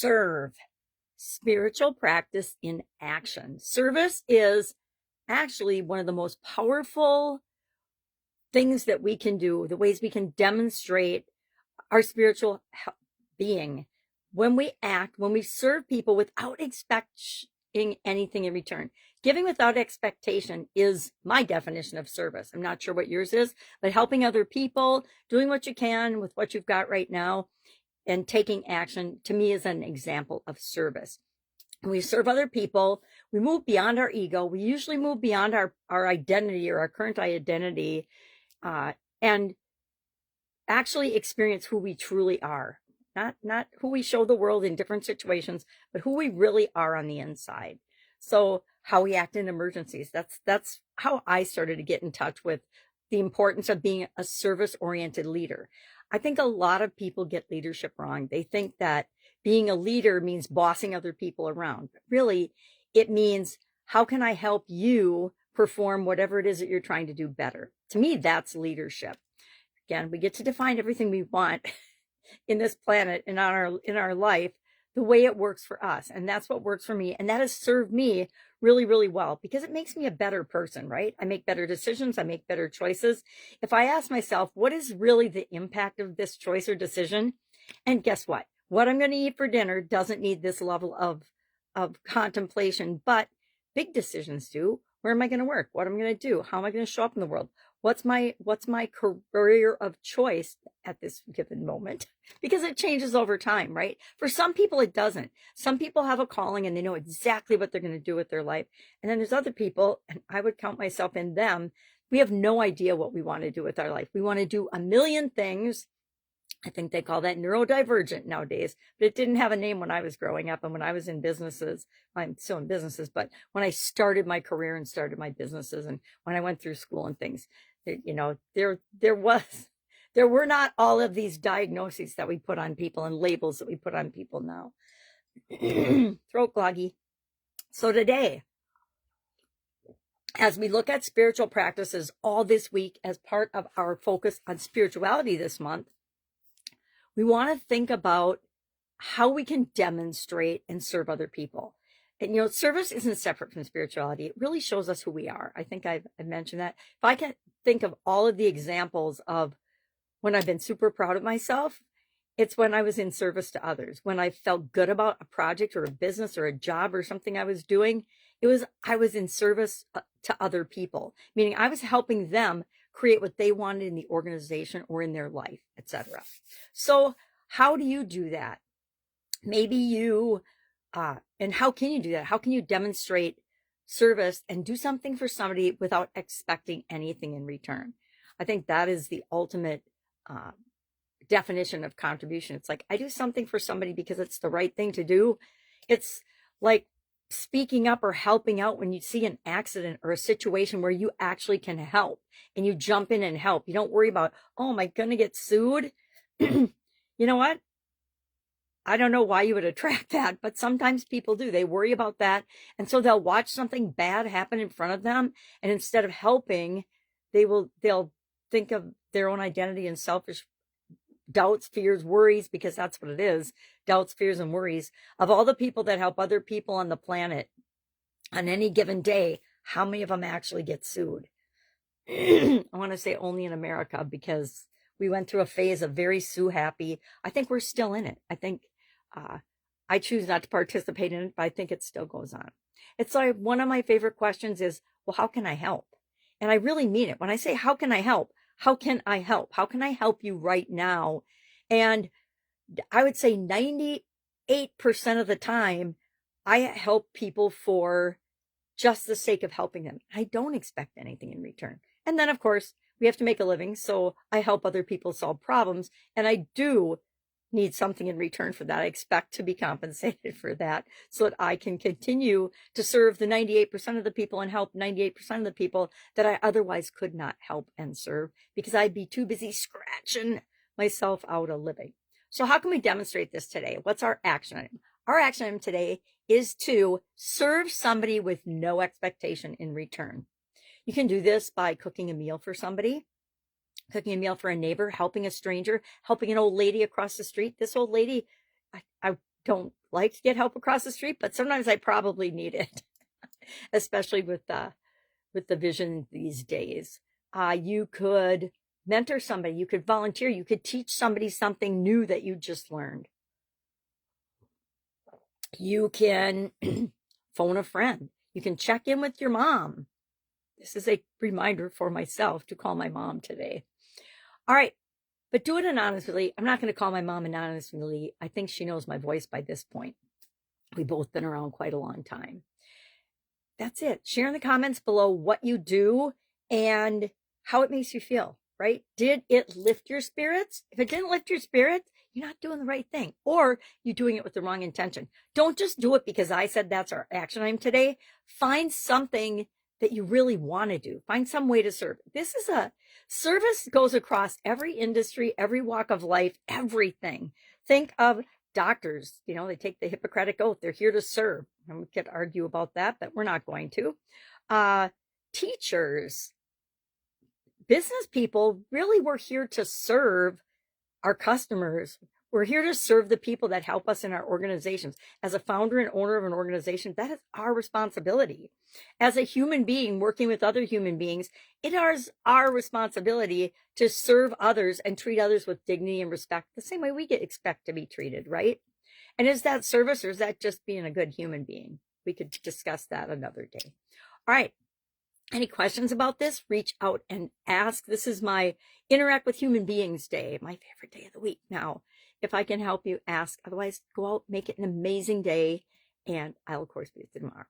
Serve. Spiritual practice in action. Service is actually one of the most powerful things that we can do, the ways we can demonstrate our spiritual being. When we act, when we serve people without expecting anything in return. Giving without expectation is my definition of service. I'm not sure what yours is, but helping other people, doing what you can with what you've got right now, and taking action, to me, is an example of service. When we serve other people, we move beyond our ego. We usually move beyond our identity or our current identity, and actually experience who we truly are. Not who we show the world in different situations, but who we really are on the inside. So how we act in emergencies. That's how I started to get in touch with the importance of being a service-oriented leader. I think a lot of people get leadership wrong. They think that being a leader means bossing other people around. But really, it means, how can I help you perform whatever it is that you're trying to do better? To me, that's leadership. Again, we get to define everything we want in this planet and in our life the way it works for us. And that's what works for me. And that has served me really, really well, because it makes me a better person, right? I make better decisions. I make better choices. If I ask myself, what is really the impact of this choice or decision? And guess what? What I'm going to eat for dinner doesn't need this level of contemplation, but big decisions do. Where am I going to work? What am I going to do? How am I going to show up in the world? What's my career of choice at this given moment? Because it changes over time, right? For some people, it doesn't. Some people have a calling and they know exactly what they're going to do with their life. And then there's other people, and I would count myself in them, we have no idea what we want to do with our life. We want to do a million things. I think they call that neurodivergent nowadays, but it didn't have a name when I was growing up and when I was in businesses. I'm still in businesses, but when I started my career and started my businesses and when I went through school and things, you know, there were not all of these diagnoses that we put on people and labels that we put on people now. Throat cloggy. So today, as we look at spiritual practices all this week as part of our focus on spirituality this month, we want to think about how we can demonstrate and serve other people. And, you know, service isn't separate from spirituality. It really shows us who we are. I think I've mentioned that. If I can think of all of the examples of when I've been super proud of myself, it's when I was in service to others. When I felt good about a project or a business or a job or something I was doing, I was in service to other people, meaning I was helping them create what they wanted in the organization or in their life, etc. So how do you do that? Maybe you, and how can you do that? How can you demonstrate service and do something for somebody without expecting anything in return? I think that is the ultimate definition of contribution. It's like, I do something for somebody because it's the right thing to do. It's like speaking up or helping out when you see an accident or a situation where you actually can help and you jump in and help. You don't worry about, oh, am I going to get sued? You know what? I don't know why you would attract that, but sometimes people do. They worry about that. And so they'll watch something bad happen in front of them. And instead of helping, they'll think of their own identity and selfish doubts, fears, worries, because that's what it is. Doubts, fears, and worries of all the people that help other people on the planet on any given day. How many of them actually get sued? I want to say only in America, because we went through a phase of very sue happy. I think we're still in it. I think I choose not to participate in it, but I think it still goes on. It's like one of my favorite questions is, well, how can I help? And I really mean it. When I say, how can I help? How can I help? How can I help you right now? And I would say 98% of the time, I help people for just the sake of helping them. I don't expect anything in return. And then, of course, we have to make a living. So I help other people solve problems. And I do need something in return for that. I expect to be compensated for that so that I can continue to serve the 98% of the people and help 98% of the people that I otherwise could not help and serve because I'd be too busy scratching myself out a living. So how can we demonstrate this today? What's our action item? Our action item today is to serve somebody with no expectation in return. You can do this by cooking a meal for somebody, cooking a meal for a neighbor, helping a stranger, helping an old lady across the street. This old lady, I don't like to get help across the street, but sometimes I probably need it, especially with the vision these days. You could mentor somebody, you could volunteer, you could teach somebody something new that you just learned. You can phone a friend. You can check in with your mom. This is a reminder for myself to call my mom today. All right, but do it anonymously. I'm not going to call my mom anonymously. I think she knows my voice by this point. We've both been around quite a long time. That's it. Share in the comments below what you do and how it makes you feel, right? Did it lift your spirits? If it didn't lift your spirits, you're not doing the right thing, or you're doing it with the wrong intention. Don't just do it because I said that's our action item today. Find something that you really want to do. Find some way to serve. This is a service goes across every industry, every walk of life, everything. Think of doctors, they take the Hippocratic oath. They're here to serve. And we could argue about that, but we're not going to. Teachers, business people, really, we're here to serve our customers. We're here to serve the people that help us in our organizations. As a founder and owner of an organization, that is our responsibility. As a human being working with other human beings, it is our responsibility to serve others and treat others with dignity and respect the same way we expect to be treated, right? And is that service, or is that just being a good human being? We could discuss that another day. All right. Any questions about this? Reach out and ask. This is my Interact with Human Beings Day, my favorite day of the week. Now, if I can help you, ask. Otherwise, go out, make it an amazing day, and I'll, of course, be with you tomorrow.